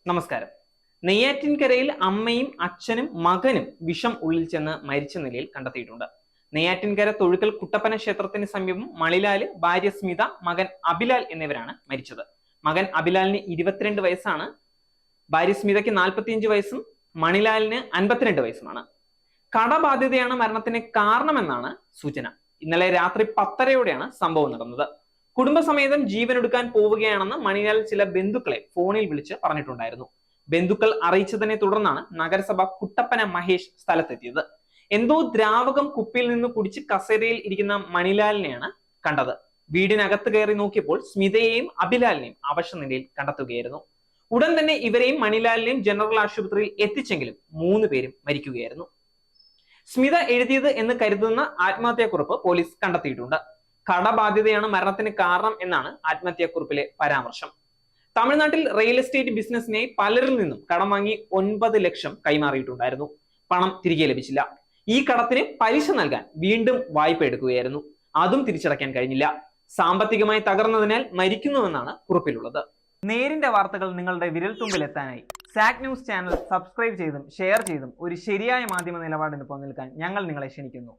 നമസ്കാരം. നെയ്യാറ്റിൻകരയിൽ അമ്മയും അച്ഛനും മകനും വിഷം ഉള്ളിൽ ചെന്ന് മരിച്ച നിലയിൽ കണ്ടെത്തിയിട്ടുണ്ട്. നെയ്യാറ്റിൻകര തൊഴുക്കൽ കുട്ടപ്പന ക്ഷേത്രത്തിന് സമീപം മണിലാല്, ഭാര്യ സ്മിത, മകൻ അഭിലാൽ എന്നിവരാണ് മരിച്ചത്. മകൻ അഭിലാലിന് 22 വയസ്സാണ്, ഭാര്യ സ്മിതയ്ക്ക് 45 വയസ്സും മണിലാലിന് 52 വയസ്സുമാണ്. കടബാധ്യതയാണ് മരണത്തിന് കാരണമെന്നാണ് സൂചന. ഇന്നലെ രാത്രി 10:30യോടെയാണ് സംഭവം നടന്നത്. കുടുംബസമേതം ജീവനൊടുക്കാൻ പോവുകയാണെന്ന് മണിലാൽ ചില ബന്ധുക്കളെ ഫോണിൽ വിളിച്ച് പറഞ്ഞിട്ടുണ്ടായിരുന്നു. ബന്ധുക്കൾ അറിയിച്ചതിനെ തുടർന്നാണ് നഗരസഭ കുട്ടപ്പന മഹേഷ് സ്ഥലത്തെത്തിയത്. എന്തോ ദ്രാവകം കുപ്പിയിൽ നിന്ന് കുടിച്ച് കസേരയിൽ ഇരിക്കുന്ന മണിലാലിനെയാണ് കണ്ടത്. വീടിനകത്ത് കയറി നോക്കിയപ്പോൾ സ്മിതയെയും അഭിലാലിനെയും അവശനിലയിൽ കണ്ടെത്തുകയായിരുന്നു. ഉടൻ തന്നെ ഇവരെയും മണിലാലിനെയും ജനറൽ ആശുപത്രിയിൽ എത്തിച്ചെങ്കിലും 3 പേരും മരിക്കുകയായിരുന്നു. സ്മിത എഴുതിയത് എന്ന് കരുതുന്ന ആത്മഹത്യാക്കുറിപ്പ് പോലീസ് കണ്ടെത്തിയിട്ടുണ്ട്. കടബാധ്യതയാണ് മരണത്തിന് കാരണം എന്നാണ് ആത്മഹത്യാക്കുറിപ്പിലെ പരാമർശം. തമിഴ്നാട്ടിൽ റിയൽ എസ്റ്റേറ്റ് ബിസിനസിനെ പലരിൽ നിന്നും കടം വാങ്ങി 9 ലക്ഷം കൈമാറിയിട്ടുണ്ടായിരുന്നു. പണം തിരികെ ലഭിച്ചില്ല. ഈ കടത്തിന് പലിശ നൽകാൻ വീണ്ടും വായ്പ എടുക്കുകയായിരുന്നു. അതും തിരിച്ചടയ്ക്കാൻ കഴിഞ്ഞില്ല. സാമ്പത്തികമായി തകർന്നതിനാൽ മരിക്കുന്നുവെന്നാണ് കുറിപ്പിലുള്ളത്. നേരിന്റെ വാർത്തകൾ നിങ്ങളുടെ വിരൽത്തുമ്പിൽ എത്താനായി സാക് ന്യൂസ് ചാനൽ സബ്സ്ക്രൈബ് ചെയ്തും ഷെയർ ചെയ്തും ഒരു ശരിയായ മാധ്യമ നിലപാടിന് നിൽക്കാൻ ഞങ്ങൾ നിങ്ങളെ ക്ഷണിക്കുന്നു.